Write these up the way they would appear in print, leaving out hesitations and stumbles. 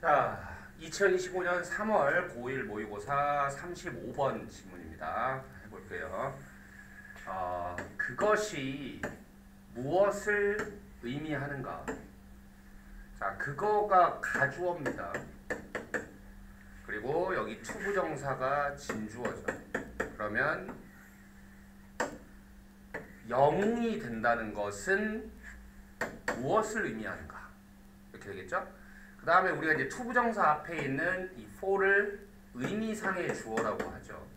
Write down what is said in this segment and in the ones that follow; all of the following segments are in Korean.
자, 2025년 3월 고1 모의고사 35번 질문입니다. 해볼게요. 그것이 무엇을 의미하는가? 자, 그거가 가주어입니다. 그리고 여기 투부정사가 진주어죠. 그러면 영웅이 된다는 것은 무엇을 의미하는가? 이렇게 되겠죠? 그 다음에 우리가 이제 투부정사 앞에 있는 이 for를 의미상의 주어라고 하죠.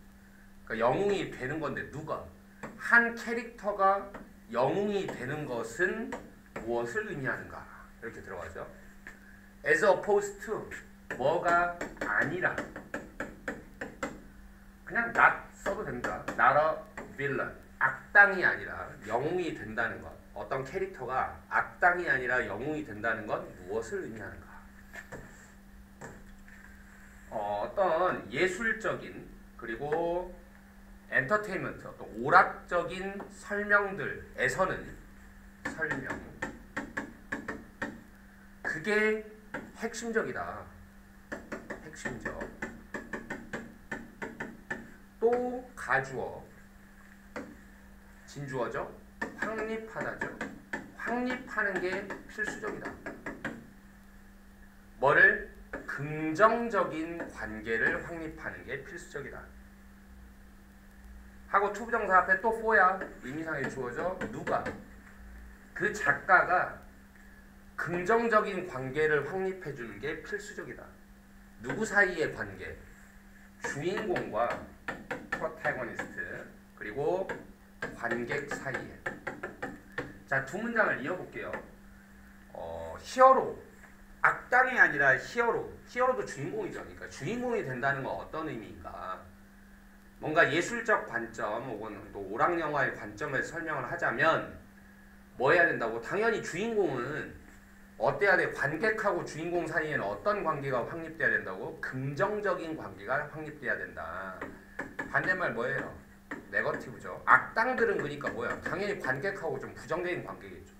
그러니까 영웅이 되는 건데 누가? 한 캐릭터가 영웅이 되는 것은 무엇을 의미하는가? 이렇게 들어가죠. as opposed to 뭐가 아니라 그냥 not 써도 됩니다. not a villain 악당이 아니라 영웅이 된다는 것. 어떤 캐릭터가 악당이 아니라 영웅이 된다는 건 무엇을 의미하는가? 어떤 예술적인 그리고 엔터테인먼트 어떤 오락적인 설명들에서는 설명 그게 핵심적이다. 핵심적. 또 가주어 진주어죠. 확립하다죠. 확립하는 게 필수적이다. 뭐를? 긍정적인 관계를 확립하는 게 필수적이다. 하고 투부정사 앞에 또 for야. 의미상의 주어죠. 누가? 그 작가가 긍정적인 관계를 확립해 주는 게 필수적이다. 누구 사이의 관계? 주인공과 프로타고니스트 그리고 관객 사이에. 자, 두 문장을 이어볼게요. 히어로 악당이 아니라 히어로도 주인공이죠. 그러니까 주인공이 된다는 건 어떤 의미인가? 뭔가 예술적 관점 혹은 또 오락영화의 관점에서 설명을 하자면 뭐 해야 된다고? 당연히 주인공은 어때야 돼? 관객하고 주인공 사이에는 어떤 관계가 확립돼야 된다고? 긍정적인 관계가 확립돼야 된다. 반대말 뭐예요? 네거티브죠. 악당들은 그러니까 뭐야? 당연히 관객하고 좀 부정적인 관계겠죠.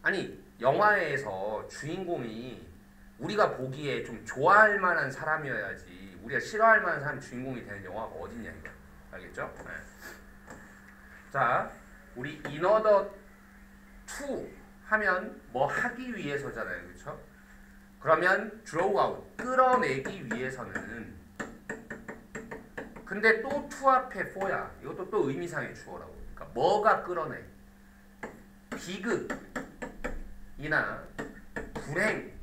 아니 영화에서 주인공이 우리가 보기에 좀 좋아할 만한 사람이어야지 우리가 싫어할 만한 사람이 주인공이 되는 영화가 어딨냐 이거. 알겠죠? 네. 자, 우리 in order to 하면 뭐 하기 위해서잖아요. 그렇죠? 그러면 draw out 끌어내기 위해서는 근데 또 to 앞에 for야. 이것도 또 의미상의 주어라고. 그러니까 뭐가 끌어내? 비극이나 불행이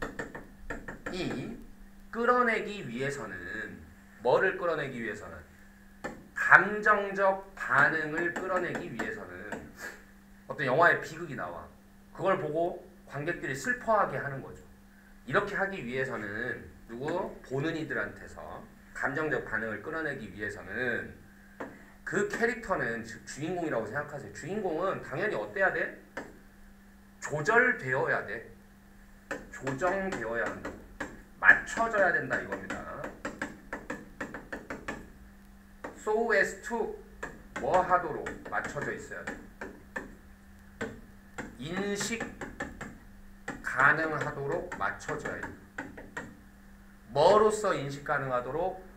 끌어내기 위해서는 뭐를 끌어내기 위해서는 감정적 반응을 끌어내기 위해서는 어떤 영화에 비극이 나와. 그걸 보고 관객들이 슬퍼하게 하는 거죠. 이렇게 하기 위해서는 누구? 보는 이들한테서 감정적 반응을 끌어내기 위해서는 그 캐릭터는 즉 주인공이라고 생각하세요. 주인공은 당연히 어때야 돼? 조절되어야 돼. 조정되어야 한다. 맞춰져야 된다 이겁니다. So as to 뭐 하도록 맞춰져 있어야 돼. 인식 가능하도록 맞춰져야 돼. 뭐로써 인식 가능하도록?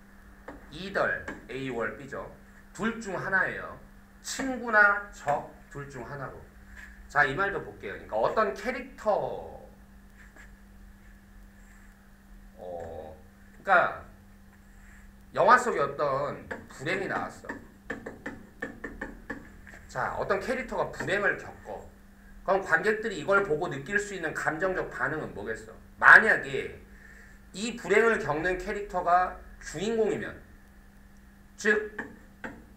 either A or B죠. 둘 중 하나예요. 친구나 적 둘 중 하나로. 자, 이 말도 볼게요. 그러니까 어떤 캐릭터 그러니까 영화 속에 어떤 불행이 나왔어. 자, 어떤 캐릭터가 불행을 겪어. 그럼 관객들이 이걸 보고 느낄 수 있는 감정적 반응은 뭐겠어? 만약에 이 불행을 겪는 캐릭터가 주인공이면, 즉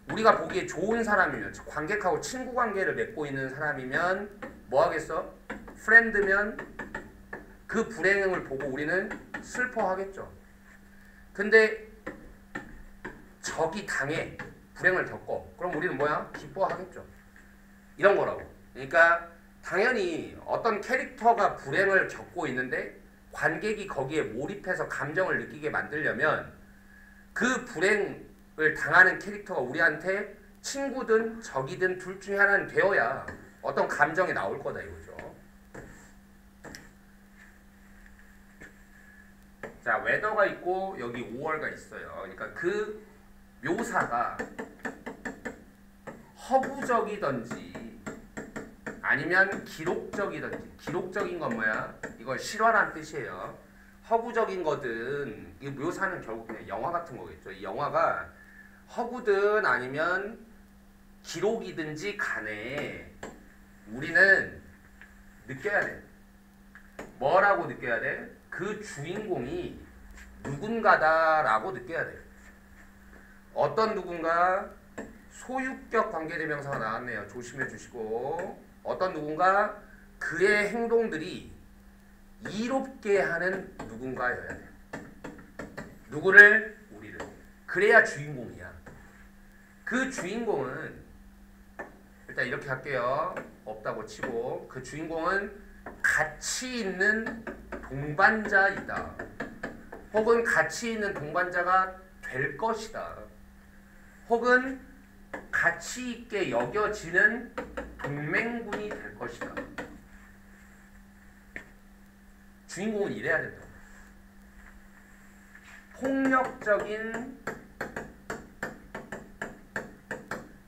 우리가 보기에 좋은 사람이면, 즉 관객하고 친구 관계를 맺고 있는 사람이면 뭐 하겠어? 프렌드면 그 불행을 보고 우리는 슬퍼하겠죠. 근데 적이 당해 불행을 겪어. 그럼 우리는 뭐야? 기뻐하겠죠. 이런 거라고. 그러니까 당연히 어떤 캐릭터가 불행을 겪고 있는데 관객이 거기에 몰입해서 감정을 느끼게 만들려면 그 불행을 당하는 캐릭터가 우리한테 친구든 적이든 둘 중에 하나는 되어야 어떤 감정이 나올 거다 이거죠. 자, 웨더가 있고 여기 5월가 있어요. 그러니까 그 묘사가 허구적이든지 아니면 기록적이든지, 기록적인 건 뭐야? 이걸 실화란 뜻이에요. 허구적인 거든 이 묘사는 결국 그냥 영화 같은 거겠죠. 이 영화가 허구든 아니면 기록이든지 간에 우리는 느껴야 돼. 뭐라고 느껴야 돼? 그 주인공이 누군가다라고 느껴야 돼. 어떤 누군가? 소유격 관계대명사가 나왔네요. 조심해 주시고, 어떤 누군가 그의 행동들이 이롭게 하는 누군가여야 돼. 누구를? 우리를. 그래야 주인공이야. 그 주인공은 일단 이렇게 할게요. 없다고 치고, 그 주인공은 가치 있는 동반자이다. 혹은 가치 있는 동반자가 될 것이다. 혹은 가치 있게 여겨지는 동맹군이 될 것이다. 주인공은 이래야 된다. 폭력적인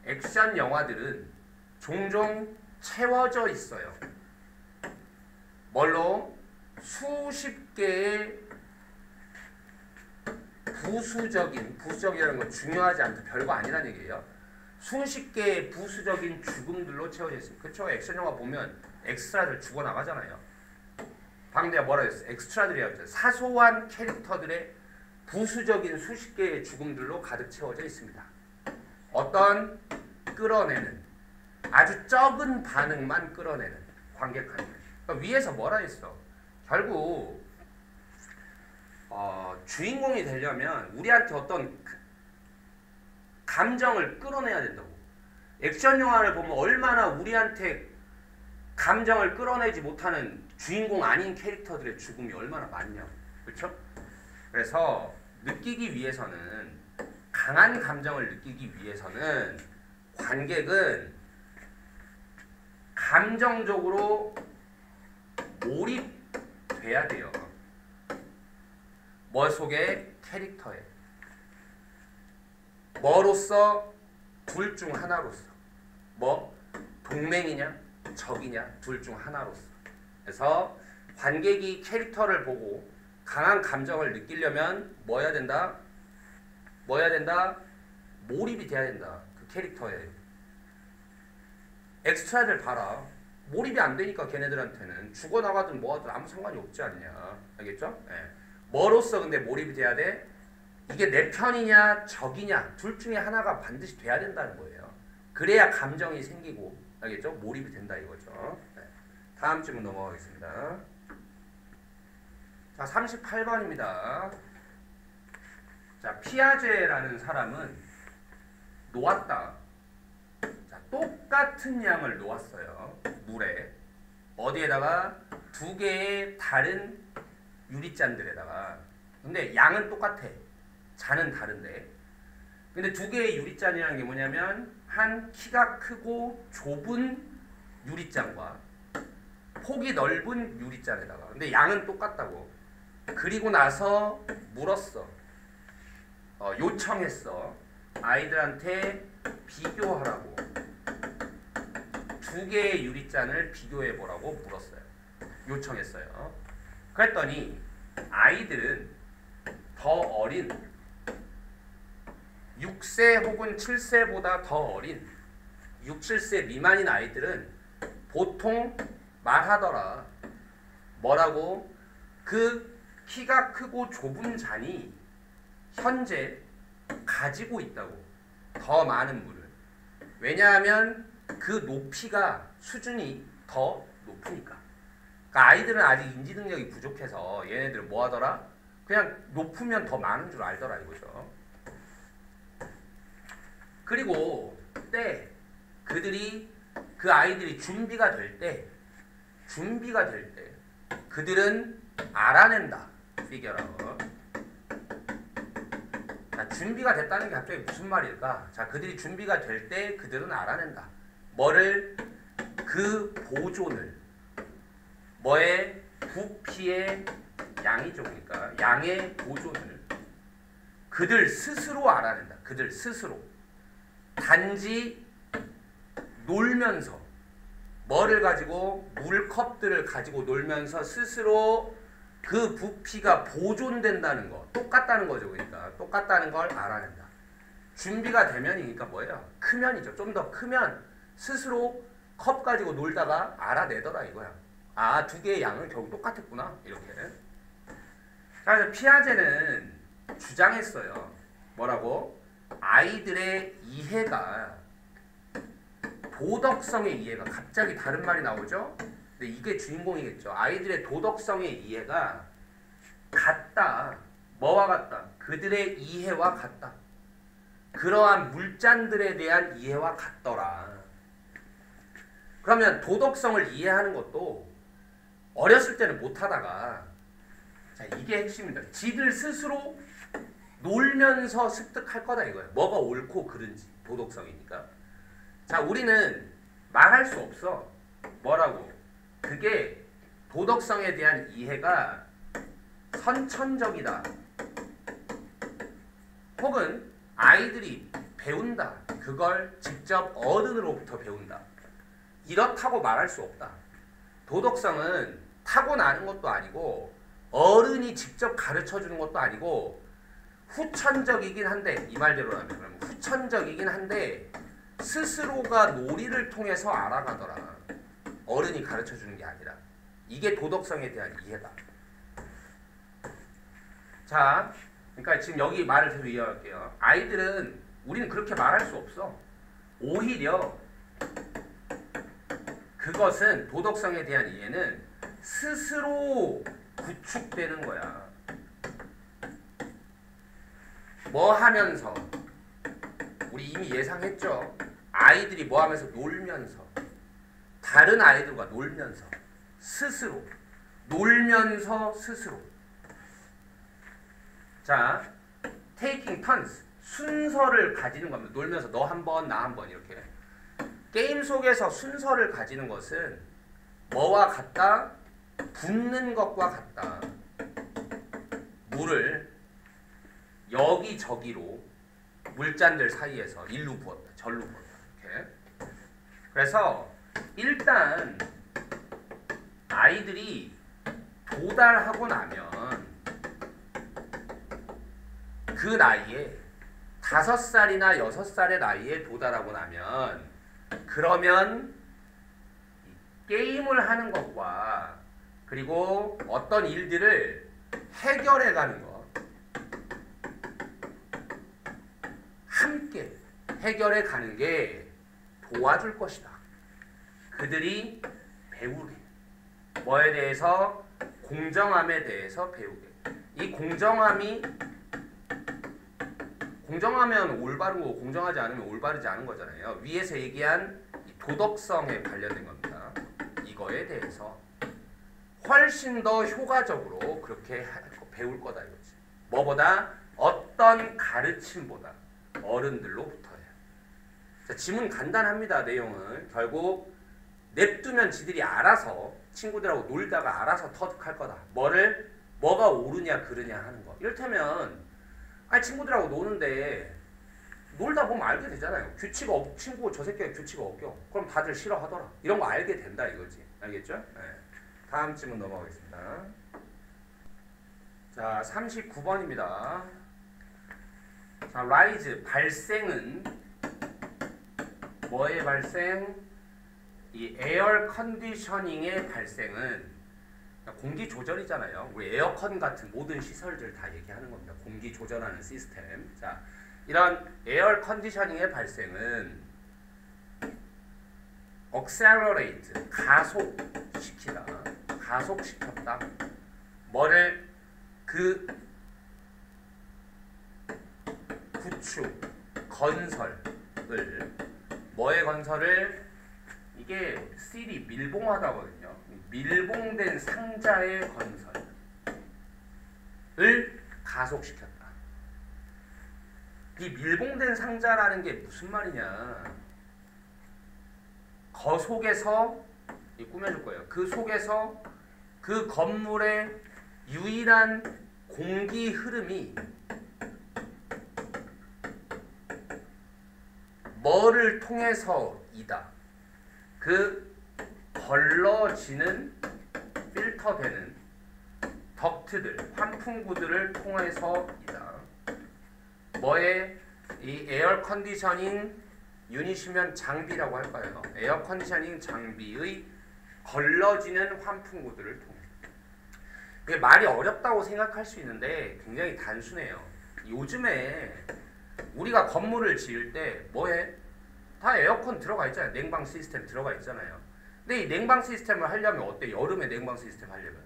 액션 영화들은 종종 채워져 있어요. 뭘로? 수십 개의 부수적이라는 건 중요하지 않다. 별거 아니라는 얘기예요. 수십 개의 부수적인 죽음들로 채워져 있습니다. 그쵸? 액션 영화 보면 엑스트라들 죽어나가잖아요. 방금 내가 뭐라 했어? 엑스트라들이었죠. 사소한 캐릭터들의 부수적인 수십 개의 죽음들로 가득 채워져 있습니다. 어떤 끌어내는 아주 적은 반응만 끌어내는 관객한테. 그러니까 위에서 뭐라 했어? 결국 주인공이 되려면 우리한테 어떤 감정을 끌어내야 된다고. 액션 영화를 보면 얼마나 우리한테 감정을 끌어내지 못하는 주인공 아닌 캐릭터들의 죽음이 얼마나 많냐고. 그렇죠? 그래서 느끼기 위해서는, 강한 감정을 느끼기 위해서는 관객은 감정적으로 몰입돼야 돼요. 뭐 속에? 캐릭터에. 뭐로서? 둘 중 하나로서. 뭐? 동맹이냐? 적이냐? 둘 중 하나로서. 그래서 관객이 캐릭터를 보고 강한 감정을 느끼려면 뭐 해야 된다? 뭐 해야 된다? 몰입이 돼야 된다. 그 캐릭터에. 엑스트라들 봐라. 몰입이 안 되니까 걔네들한테는 죽어나가든 뭐하든 아무 상관이 없지 않냐. 알겠죠? 네. 뭐로써 근데 몰입이 돼야 돼? 이게 내 편이냐 적이냐 둘 중에 하나가 반드시 돼야 된다는 거예요. 그래야 감정이 생기고, 알겠죠? 몰입이 된다 이거죠. 네. 다음 질문 넘어가겠습니다. 자, 38번입니다. 자, 피아제라는 사람은 놓았다. 자, 똑같은 양을 놓았어요. 물에. 어디에다가? 두 개의 다른 유리잔들에다가. 근데 양은 똑같아. 잔은 다른데. 근데 두 개의 유리잔이라는 게 뭐냐면 한 키가 크고 좁은 유리잔과 폭이 넓은 유리잔에다가. 근데 양은 똑같다고. 그리고 나서 물었어. 요청했어. 아이들한테 비교하라고. 두 개의 유리잔을 비교해보라고 물었어요. 요청했어요. 그랬더니 아이들은 더 어린 6세 혹은 7세보다 더 어린 6, 7세 미만인 아이들은 보통 말하더라. 뭐라고? 그 키가 크고 좁은 잔이 현재 가지고 있다고. 더 많은 물을. 왜냐하면 그 높이가, 수준이 더 높으니까. 그러니까 아이들은 아직 인지 능력이 부족해서 얘네들은 뭐 하더라? 그냥 높으면 더 많은 줄 알더라 이거죠. 그리고 그들이, 그 아이들이 준비가 될 때 그들은 알아낸다. 피겨라고. 자, 준비가 됐다는 게 갑자기 무슨 말일까? 자, 그들이 준비가 될 때 그들은 알아낸다. 뭐를? 그 보존을. 뭐의? 부피의 양이죠. 그러니까 양의 보존을 그들 스스로 알아낸다. 그들 스스로. 단지 놀면서 뭐를 가지고 물컵들을 가지고 놀면서 스스로 그 부피가 보존된다는 거. 똑같다는 거죠. 그러니까 똑같다는 걸 알아낸다. 준비가 되면이니까 뭐예요? 크면이죠. 좀 더 크면 스스로 컵 가지고 놀다가 알아내더라 이거야. 아, 두 개의 양은 결국 똑같았구나. 이렇게. 그래서 피아제는 주장했어요. 뭐라고? 아이들의 이해가 도덕성의 이해가 갑자기 다른 말이 나오죠? 근데 이게 주인공이겠죠. 아이들의 도덕성의 이해가 같다. 뭐와 같다? 그들의 이해와 같다. 그러한 물잔들에 대한 이해와 같더라. 그러면 도덕성을 이해하는 것도 어렸을 때는 못하다가 자 이게 핵심입니다. 지들 스스로 놀면서 습득할 거다 이거예요. 뭐가 옳고 그른지 도덕성이니까. 자 우리는 말할 수 없어. 뭐라고? 그게 도덕성에 대한 이해가 선천적이다. 혹은 아이들이 배운다. 그걸 직접 어른으로부터 배운다. 이렇다고 말할 수 없다. 도덕성은 타고나는 것도 아니고 어른이 직접 가르쳐주는 것도 아니고 후천적이긴 한데 이 말대로라면 그러면 후천적이긴 한데 스스로가 놀이를 통해서 알아가더라. 어른이 가르쳐주는 게 아니라. 이게 도덕성에 대한 이해다. 자, 그러니까 지금 여기 말을 계속 이어갈게요. 아이들은 우리는 그렇게 말할 수 없어. 오히려 그것은 도덕성에 대한 이해는 스스로 구축되는 거야. 뭐 하면서? 우리 이미 예상했죠. 아이들이 뭐 하면서? 놀면서. 다른 아이들과 놀면서. 스스로. 놀면서 스스로. 자, taking turns. 순서를 가지는 겁니다. 놀면서 너 한 번, 나 한 번 이렇게. 게임 속에서 순서를 가지는 것은 뭐와 같다? 붓는 것과 같다. 물을 여기저기로 물잔들 사이에서 일로 부었다. 절로 부었다. 이렇게. 그래서 일단 아이들이 도달하고 나면 그 나이에 5살이나 6살의 나이에 도달하고 나면 그러면 게임을 하는 것과 그리고 어떤 일들을 해결해 가는 것 함께 해결해 가는 게 도와줄 것이다. 그들이 배우게. 뭐에 대해서? 공정함에 대해서 배우게. 이 공정하면 올바르고 공정하지 않으면 올바르지 않은 거잖아요. 위에서 얘기한 도덕성에 관련된 겁니다. 이거에 대해서 훨씬 더 효과적으로 그렇게 배울 거다 이거지. 뭐보다? 어떤 가르침보다 어른들로부터예요. 자, 지문 간단합니다. 내용은 결국 냅두면 지들이 알아서 친구들하고 놀다가 알아서 터득할 거다. 뭐가 옳으냐 그르냐 하는 거. 이를테면 친구들하고 노는데 놀다 보면 알게 되잖아요. 친구 저 새끼가 규칙이 어겨. 그럼 다들 싫어하더라. 이런 거 알게 된다 이거지. 알겠죠? 네. 다음 질문 넘어가겠습니다. 자, 39번입니다. 자, rise 발생은 뭐의 발생? 이 에어 컨디셔닝의 발생은 공기 조절이잖아요. 우리 에어컨 같은 모든 시설들 다 얘기하는 겁니다. 공기 조절하는 시스템. 자, 이런 에어 컨디셔닝의 발생은 accelerate 가속시키다. 가속시켰다. 뭐를? 그 구축, 건설을 뭐의 건설을? 이게 실이 밀봉하다거든요. 밀봉된 상자의 건설을 가속시켰다. 이 밀봉된 상자라는 게 무슨 말이냐? 거 속에서 꾸며줄 거예요. 그 속에서 그 건물의 유일한 공기 흐름이 뭐를 통해서이다. 그 걸러지는 필터되는 덕트들, 환풍구들을 통해서이다. 뭐의 이 에어 컨디셔닝 유닛이면 장비라고 할까요? 에어 컨디셔닝 장비의 걸러지는 환풍구들을 통해. 그게 말이 어렵다고 생각할 수 있는데 굉장히 단순해요. 요즘에 우리가 건물을 지을 때 뭐해? 다 에어컨 들어가 있잖아요. 냉방 시스템 들어가 있잖아요. 근데 이 냉방 시스템을 하려면 어때? 여름에 냉방 시스템 하려면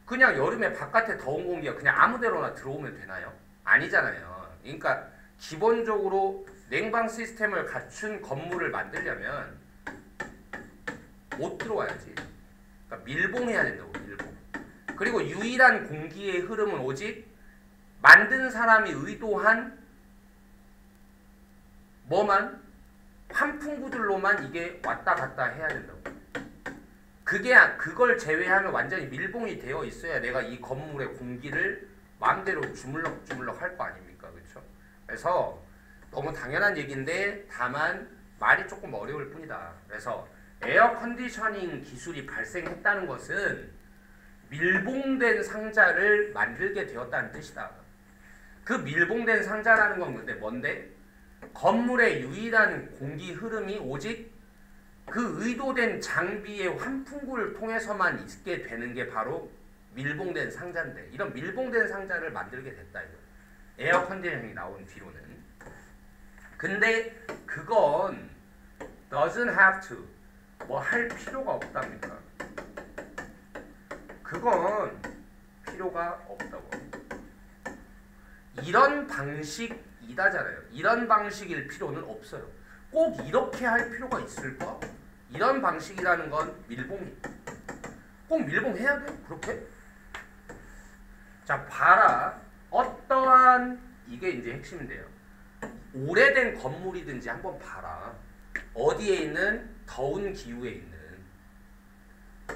그냥 여름에 바깥에 더운 공기가 그냥 아무데로나 들어오면 되나요? 아니잖아요. 그러니까 기본적으로 냉방 시스템을 갖춘 건물을 만들려면 못 들어와야지. 그러니까 밀봉해야 된다고. 밀봉. 그리고 유일한 공기의 흐름은 오직 만든 사람이 의도한 뭐만? 환풍구들로만 이게 왔다 갔다 해야 된다고. 그걸 제외하면 완전히 밀봉이 되어 있어야 내가 이 건물의 공기를 마음대로 주물럭주물럭 할 거 아닙니까? 그렇죠? 그래서 너무 당연한 얘기인데 다만 말이 조금 어려울 뿐이다. 그래서 에어 컨디셔닝 기술이 발생했다는 것은 밀봉된 상자를 만들게 되었다는 뜻이다. 그 밀봉된 상자라는 건 근데 뭔데? 건물의 유일한 공기 흐름이 오직 그 의도된 장비의 환풍구를 통해서만 있게 되는 게 바로 밀봉된 상자인데, 이런 밀봉된 상자를 만들게 됐다 이거. 에어 컨디셔닝이 나온 뒤로는. 근데 그건 doesn't have to 뭐 할 필요가 없답니다. 그건 필요가 없다고. 이런 방식이다잖아요. 이런 방식일 필요는 없어요. 꼭 이렇게 할 필요가 있을까? 이런 방식이라는 건 밀봉이. 꼭 밀봉해야 돼? 그렇게? 자, 봐라. 어떠한 이게 이제 핵심인데요. 오래된 건물이든지 한번 봐라. 어디에 있는 더운 기후에 있는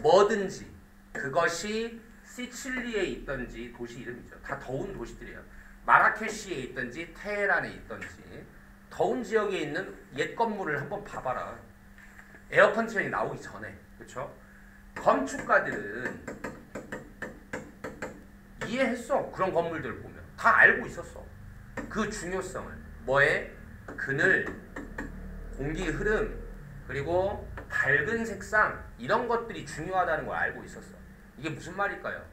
뭐든지 그것이 시칠리에 있든지 도시 이름이죠. 다 더운 도시들이에요. 마라케시에 있든지 테헤란에 있든지 더운 지역에 있는 옛 건물을 한번 봐봐라. 에어컨디션이 나오기 전에. 그렇죠? 건축가들은 이해했어. 그런 건물들을 보면. 다 알고 있었어. 그 중요성을. 뭐에? 그늘, 공기 흐름, 그리고 밝은 색상 이런 것들이 중요하다는 걸 알고 있었어. 이게 무슨 말일까요?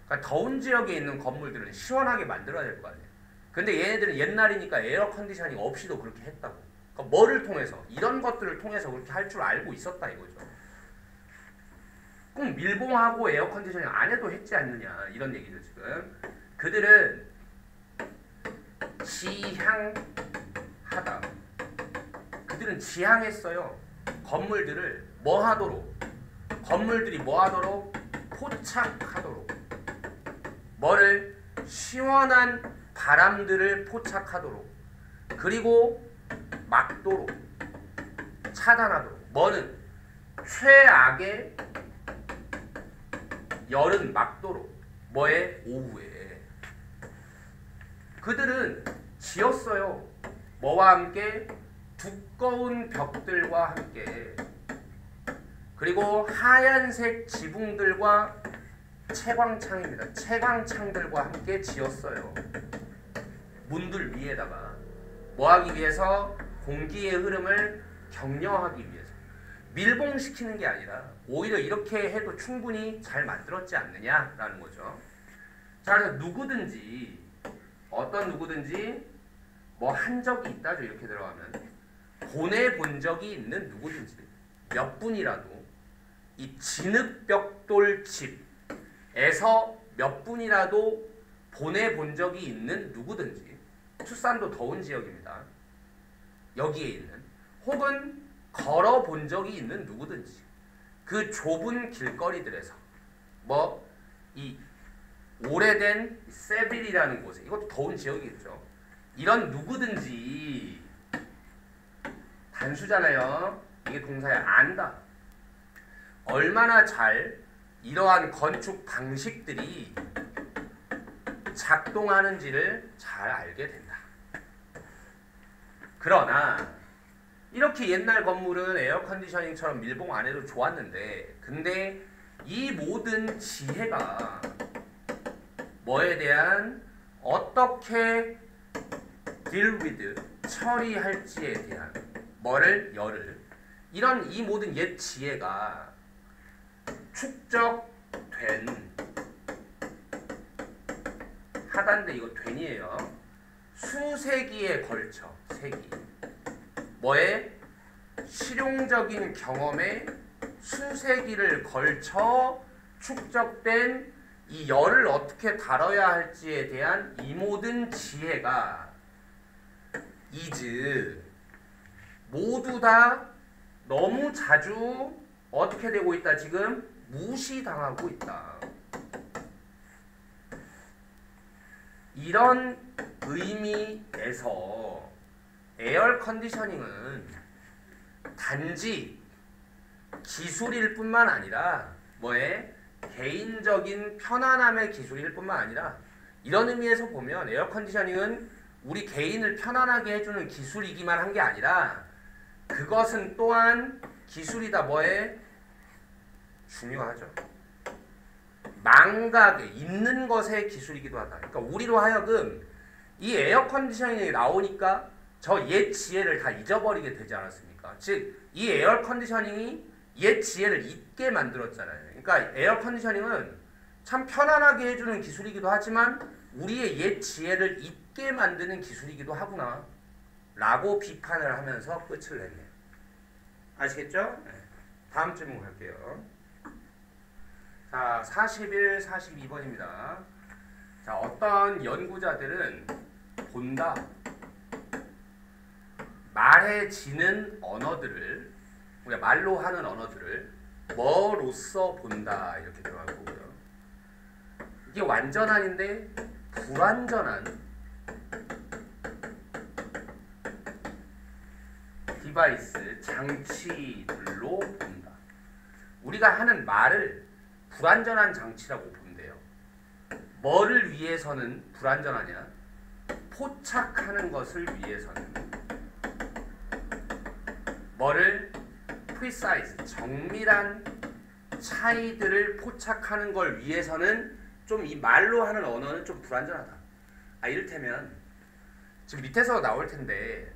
그러니까 더운 지역에 있는 건물들은 시원하게 만들어야 될 거 아니에요. 근데 얘네들은 옛날이니까 에어 컨디셔닝 없이도 그렇게 했다고. 그러니까 뭐를 통해서? 이런 것들을 통해서 그렇게 할 줄 알고 있었다 이거죠. 꼭 밀봉하고 에어 컨디셔닝 안 해도 했지 않느냐 이런 얘기죠 지금. 그들은 지향하다. 그들은 지향했어요. 건물들을 뭐 하도록? 건물들이 뭐 하도록? 포착하도록. 뭐를? 시원한 바람들을 포착하도록. 그리고 막도록. 차단하도록. 뭐는? 최악의 열은 막도록. 뭐에? 오후에. 그들은 지었어요. 뭐와 함께? 두꺼운 벽들과 함께. 그리고 하얀색 지붕들과 채광창입니다. 채광창들과 함께 지었어요. 문들 위에다가. 뭐하기 위해서? 공기의 흐름을 격려하기 위해서. 밀봉시키는 게 아니라 오히려 이렇게 해도 충분히 잘 만들었지 않느냐라는 거죠. 자, 그래서 누구든지 어떤 누구든지 뭐 한 적이 있다죠. 이렇게 들어가면 보내본 적이 있는 누구든지 몇 분이라도 이 진흙벽돌 집에서 몇 분이라도 보내본 적이 있는 누구든지. 투싼도 더운 지역입니다. 여기에 있는. 혹은 걸어본 적이 있는 누구든지 그 좁은 길거리들에서 뭐 이 오래된 세빌이라는 곳에, 이것도 더운 지역이겠죠. 이런 누구든지, 단수잖아요. 이게 동사야. 안다. 얼마나 잘 이러한 건축 방식들이 작동하는지를 잘 알게 된다. 그러나 이렇게 옛날 건물은 에어컨디셔닝처럼 밀봉 안 해도 좋았는데, 근데 이 모든 지혜가 뭐에 대한 어떻게 deal with 처리할지에 대한 열을 이런 이 모든 옛 지혜가 축적된 하단데 이거 된이에요. 수세기에 걸쳐 세기 뭐에 실용적인 경험에 수세기를 걸쳐 축적된 이 열을 어떻게 다뤄야 할지에 대한 이 모든 지혜가 모두 다 너무 자주 어떻게 되고 있다? 지금 무시당하고 있다. 이런 의미에서 에어 컨디셔닝은 단지 기술일 뿐만 아니라 개인적인 편안함의 기술일 뿐만 아니라 이런 의미에서 보면 에어 컨디셔닝은 우리 개인을 편안하게 해주는 기술이기만 한 게 아니라 그것은 또한 기술이다. 중요하죠. 망각에 있는 것의 기술이기도 하다. 그러니까 우리로 하여금 이 에어 컨디셔닝이 나오니까 저 옛 지혜를 다 잊어버리게 되지 않았습니까? 즉 이 에어 컨디셔닝이 옛 지혜를 잊게 만들었잖아요. 그러니까 에어 컨디셔닝은 참 편안하게 해주는 기술이기도 하지만 우리의 옛 지혜를 잊게 만드는 기술이기도 하구나 라고 비판을 하면서 끝을 냈네요. 아시겠죠? 네. 다음 질문 갈게요. 자, 41, 42번입니다. 자, 어떤 연구자들은 본다. 말해지는 언어들을, 우리가 말로 하는 언어들을 뭐로써 본다 이렇게 들어갈 거고요. 이게 완전한인데 불완전한 디바이스, 장치들로 본다. 우리가 하는 말을 불완전한 장치라고 본대요. 뭐를 위해서는 불완전하냐? 포착하는 것을 위해서는 뭐를 precise, 정밀한 차이들을 포착하는 걸 위해서는 좀 이 말로 하는 언어는 좀 불완전하다. 이를테면 지금 밑에서 나올 텐데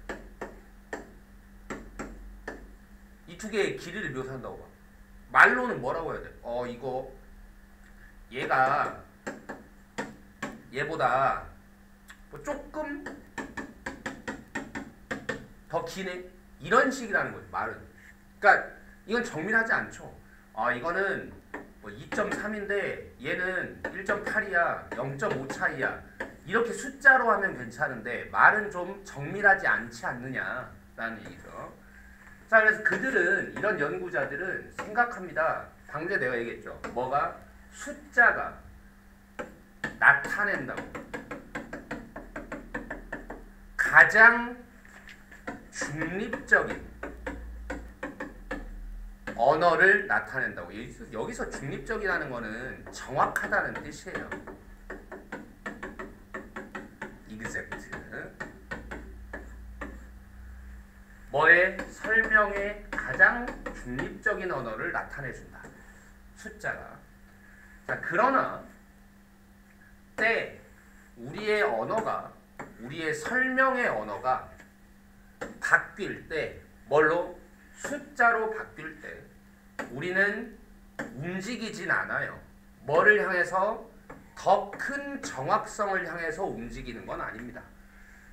이 두 개의 길이를 묘사한다고 봐. 말로는 뭐라고 해야 돼? 이거 얘가 얘보다 조금 더 기네? 이런 식이라는 거죠. 말은. 그러니까 이건 정밀하지 않죠. 이거는 2.3인데 얘는 1.8이야, 0.5 차이야. 이렇게 숫자로 하면 괜찮은데 말은 좀 정밀하지 않지 않느냐라는 얘기죠. 자, 그래서 그들은, 이런 연구자들은 생각합니다. 방금 내가 얘기했죠. 뭐가? 숫자가 나타낸다고. 가장 중립적인 언어를 나타낸다고. 여기서 중립적이라는 거는 정확하다는 뜻이에요. exact. 뭐의 설명에 가장 중립적인 언어를 나타내준다. 숫자가. 자, 그러나 우리의 언어가, 우리의 설명의 언어가 바뀔 때, 뭘로? 숫자로 바뀔 때 우리는 움직이진 않아요. 뭐를 향해서? 더 큰 정확성을 향해서 움직이는 건 아닙니다.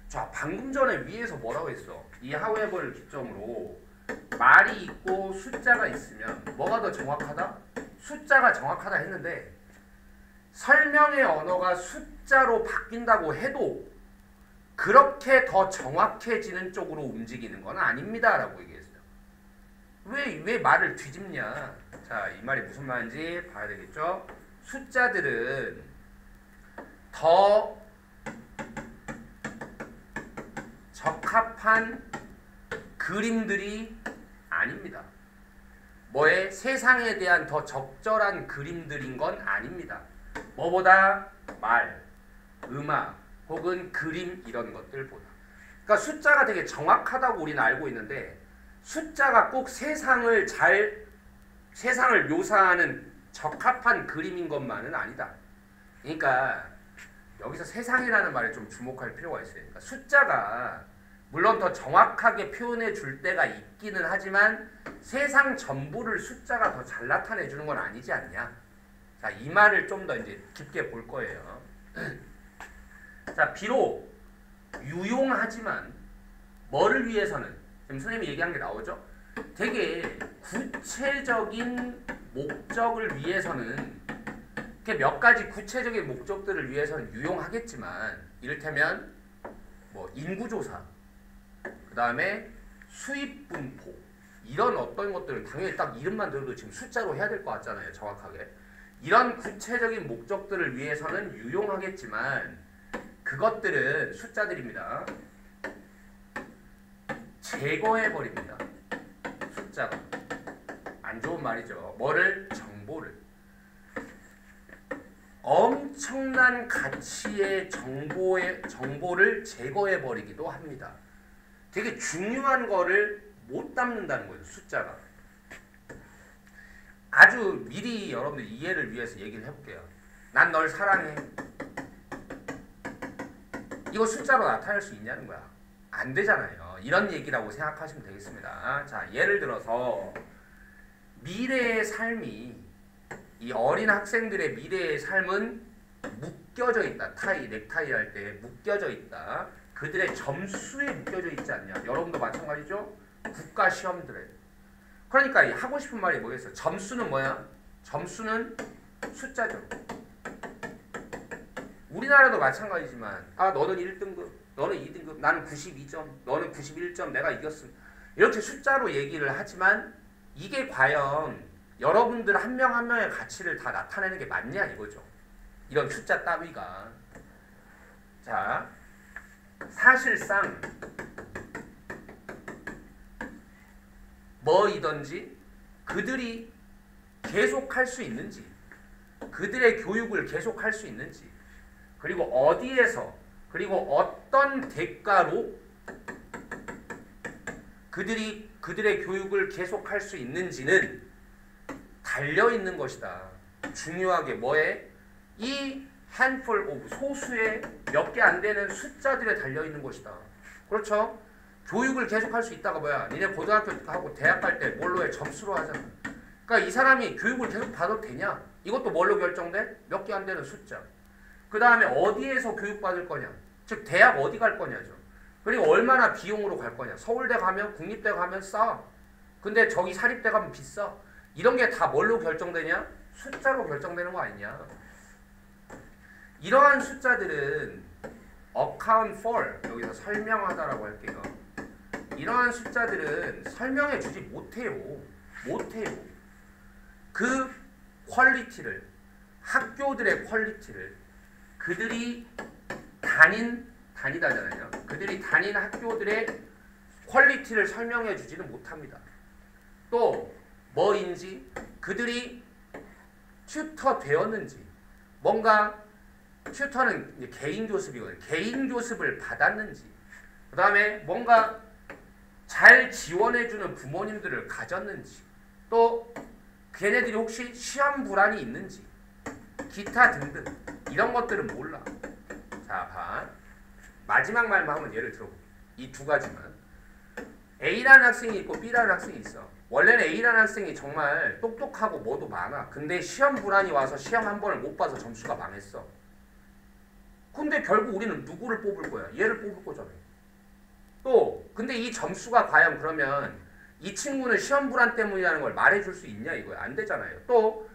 자, 방금 전에 위에서 뭐라고 했어? 이 하우에버를 기점으로 말이 있고 숫자가 있으면 뭐가 더 정확하다? 숫자가 정확하다 했는데 설명의 언어가 숫자로 바뀐다고 해도 그렇게 더 정확해지는 쪽으로 움직이는 건 아닙니다 라고 얘기했어요. 왜 말을 뒤집냐? 자, 이 말이 무슨 말인지 봐야 되겠죠? 숫자들은 더 적합한 그림들이 아닙니다. 뭐에? 세상에 대한 더 적절한 그림들인 건 아닙니다. 뭐보다? 말, 음악 혹은 그림 이런 것들보다. 그러니까 숫자가 되게 정확하다고 우리는 알고 있는데 숫자가 꼭 세상을 묘사하는 적합한 그림인 것만은 아니다. 그러니까 여기서 세상이라는 말에 좀 주목할 필요가 있어요. 그러니까 숫자가 물론 더 정확하게 표현해 줄 때가 있기는 하지만 세상 전부를 숫자가 더 잘 나타내 주는 건 아니지 않냐. 자, 이 말을 좀 더 이제 깊게 볼 거예요. 자, 비록 유용하지만 뭐를 위해서는 지금 선생님이 얘기한 게 나오죠? 되게 구체적인 목적을 위해서는 이렇게 몇 가지 구체적인 목적들을 위해서는 유용하겠지만 이를테면 뭐 인구조사, 그 다음에 수입 분포 이런 어떤 것들은 당연히 딱 이름만 들어도 지금 숫자로 해야 될 것 같잖아요. 정확하게. 이런 구체적인 목적들을 위해서는 유용하겠지만 그것들은 숫자들입니다. 제거해버립니다. 숫자가. 안 좋은 말이죠. 뭐를? 정보를. 엄청난 가치의 정보를 제거해버리기도 합니다. 되게 중요한 거를 못 담는다는 거예요. 숫자가. 아주 미리 여러분들 이해를 위해서 얘기를 해볼게요. 난 널 사랑해. 이거 숫자로 나타낼 수 있냐는 거야. 안 되잖아요. 이런 얘기라고 생각하시면 되겠습니다. 자, 예를 들어서 미래의 삶이 이 어린 학생들의 미래의 삶은 묶여져 있다. 넥타이 할 때 묶여져 있다. 그들의 점수에 묶여져 있지 않냐. 여러분도 마찬가지죠? 국가 시험들에. 그러니까 하고 싶은 말이 뭐겠어요? 점수는 뭐야? 점수는 숫자죠. 우리나라도 마찬가지지만 너는 1등급, 너는 2등급, 나는 92점, 너는 91점, 내가 이겼음. 이렇게 숫자로 얘기를 하지만 이게 과연 여러분들 한 명 한 명의 가치를 다 나타내는 게 맞냐 이거죠. 이런 숫자 따위가. 자, 사실상 뭐이든지 그들이 계속할 수 있는지, 그들의 교육을 계속할 수 있는지, 그리고 어디에서, 그리고 어떤 대가로 그들의 교육을 계속할 수 있는지는 달려있는 것이다. 중요하게 뭐에? 이 handful of 소수의 몇 개 안 되는 숫자들에 달려있는 것이다. 그렇죠? 교육을 계속할 수 있다가 뭐야? 니네 고등학교 하고 대학 갈 때 뭘로 해? 점수로 하잖아. 그러니까 이 사람이 교육을 계속 받아도 되냐? 이것도 뭘로 결정돼? 몇 개 안 되는 숫자. 그 다음에 어디에서 교육받을 거냐? 즉 대학 어디 갈 거냐죠. 그리고 얼마나 비용으로 갈 거냐. 서울대 가면 국립대 가면 싸. 근데 저기 사립대 가면 비싸. 이런 게 다 뭘로 결정되냐? 숫자로 결정되는 거 아니냐. 이러한 숫자들은 account for, 여기서 설명하다라고 할게요. 이러한 숫자들은 설명해 주지 못해요. 그 퀄리티를, 학교들의 퀄리티를 그들이 다니다잖아요. 그들이 다닌 학교들의 퀄리티를 설명해 주지는 못합니다. 또 뭐인지, 그들이 튜터 되었는지, 뭔가 튜터는 개인 교습이거든요. 개인 교습을 받았는지, 그 다음에 뭔가 잘 지원해주는 부모님들을 가졌는지, 또 걔네들이 혹시 시험 불안이 있는지, 기타 등등 이런 것들은 몰라. 자, 마지막 말만 한번 예를 들어볼게요. 이 두 가지만. A라는 학생이 있고 B라는 학생이 있어. 원래는 A라는 학생이 정말 똑똑하고 뭐도 많아. 근데 시험 불안이 와서 시험 한 번을 못 봐서 점수가 망했어. 근데 결국 우리는 누구를 뽑을 거야? 얘를 뽑을 거잖아. 또 근데 이 점수가 과연 그러면 이 친구는 시험 불안 때문이라는 걸 말해줄 수 있냐 이거야? 안 되잖아요. 또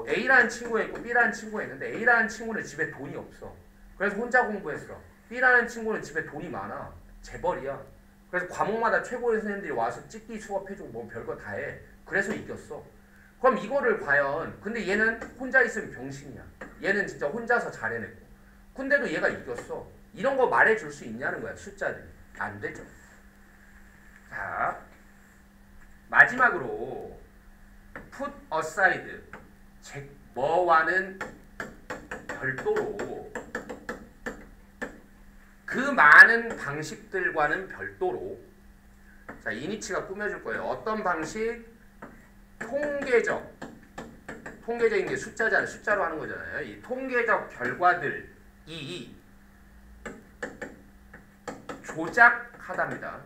A라는 친구가 있고 B라는 친구가 있는데 A라는 친구는 집에 돈이 없어. 그래서 혼자 공부했어. B라는 친구는 집에 돈이 많아. 재벌이야. 그래서 과목마다 최고의 선생님들이 와서 찍기 수업해주고 뭐 별거 다 해. 그래서 이겼어. 그럼 이거를 과연, 근데 얘는 혼자 있으면 병신이야. 얘는 진짜 혼자서 잘해냈고. 근데도 얘가 이겼어. 이런 거 말해줄 수 있냐는 거야, 숫자들이. 안 되죠. 자, 마지막으로 put aside, 뭐와는 별도로 그 많은 방식들과는 별도로 자 이니치가 꾸며줄 거예요. 어떤 방식? 통계적인 게 숫자잖아요. 숫자로 하는 거잖아요. 이 통계적 결과들이 조작하답니다.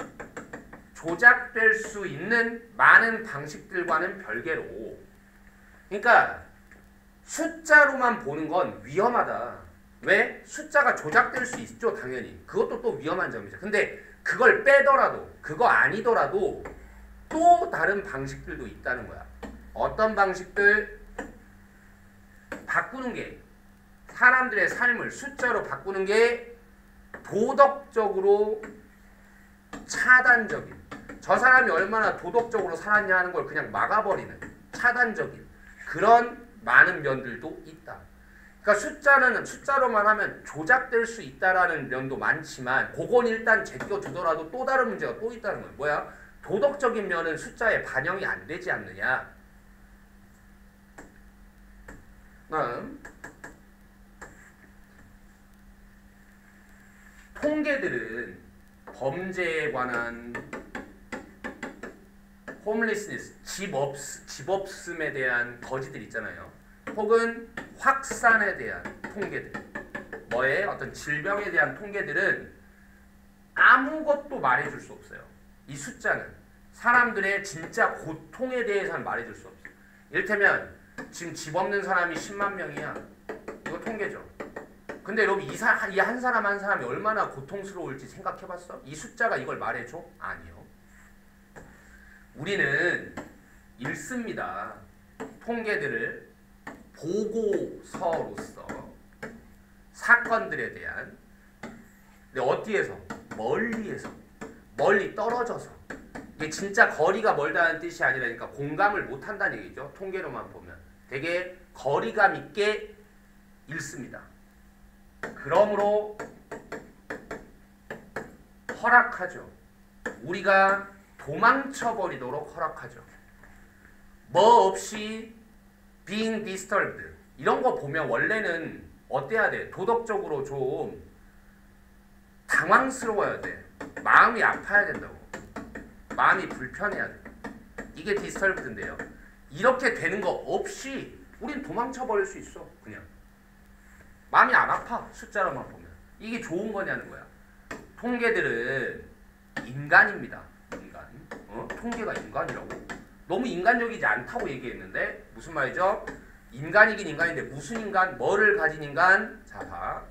조작될 수 있는 많은 방식들과는 별개로 그러니까 숫자로만 보는 건 위험하다. 왜? 숫자가 조작될 수 있죠. 당연히. 그것도 또 위험한 점이죠. 근데 그걸 빼더라도 그거 아니더라도 또 다른 방식들도 있다는 거야. 어떤 방식들? 바꾸는 게 사람들의 삶을 숫자로 바꾸는 게 도덕적으로 차단적인 저 사람이 얼마나 도덕적으로 살았냐 하는 걸 그냥 막아버리는 차단적인 그런 많은 면들도 있다. 그러니까 숫자는 숫자로만 하면 조작될 수 있다라는 면도 많지만 그건 일단 제껴두더라도 또 다른 문제가 또 있다는 거예요. 뭐야? 도덕적인 면은 숫자에 반영이 안 되지 않느냐. 통계들은 범죄에 관한 홈리스니스, 집 없음에 대한 거지들 있잖아요. 혹은 확산에 대한 통계들, 뭐에 어떤 질병에 대한 통계들은 아무것도 말해줄 수 없어요. 이 숫자는 사람들의 진짜 고통에 대해서는 말해줄 수 없어요. 이를테면 지금 집 없는 사람이 10만 명이야. 이거 통계죠. 근데 여러분 이 한 사람 한 사람이 얼마나 고통스러울지 생각해봤어? 이 숫자가 이걸 말해줘? 아니요. 우리는 읽습니다. 통계들을 보고서로서 사건들에 대한 근데 어디에서? 멀리에서 멀리 떨어져서 이게 진짜 거리가 멀다는 뜻이 아니라니까 공감을 못한다는 얘기죠. 통계로만 보면 되게 거리감 있게 읽습니다. 그러므로 허락하죠. 우리가 도망쳐버리도록 허락하죠. 뭐 없이 being disturbed 이런 거 보면 원래는 어때야 돼? 도덕적으로 좀 당황스러워야 돼. 마음이 아파야 된다고. 마음이 불편해야 돼. 이게 디스터브인데요. 이렇게 되는 거 없이 우린 도망쳐버릴 수 있어. 그냥. 마음이 안 아파. 숫자로만 보면. 이게 좋은 거냐는 거야. 통계들은 인간입니다. 인간. 통계가 인간이라고? 너무 인간적이지 않다고 얘기했는데 무슨 말이죠? 인간이긴 인간인데 무슨 인간? 뭐를 가진 인간? 자 봐.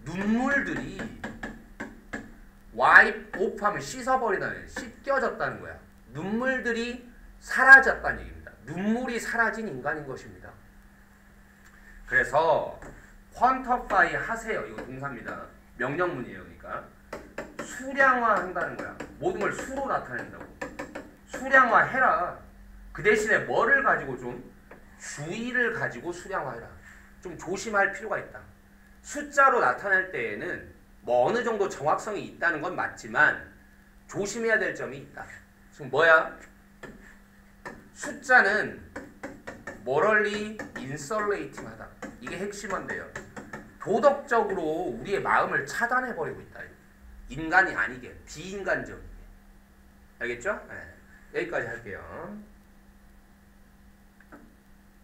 눈물들이 와이프 오프 하면 씻어버리다는 씻겨졌다는 거야. 눈물들이 사라졌다는 얘기입니다. 눈물이 사라진 인간인 것입니다. 그래서 quantify 하세요. 이거 동사입니다. 명령문이에요. 그러니까 수량화한다는 거야. 모든 걸 수로 나타낸다고. 수량화해라. 그 대신에 뭐를 가지고 좀 주의를 가지고 수량화해라. 좀 조심할 필요가 있다. 숫자로 나타낼 때에는 뭐 어느 정도 정확성이 있다는 건 맞지만 조심해야 될 점이 있다. 지금 뭐야? 숫자는 morally insulating하다. 이게 핵심인데요. 도덕적으로 우리의 마음을 차단해버리고 있다. 인간이 아니게 비인간적이게. 알겠죠? 네. 여기까지 할게요.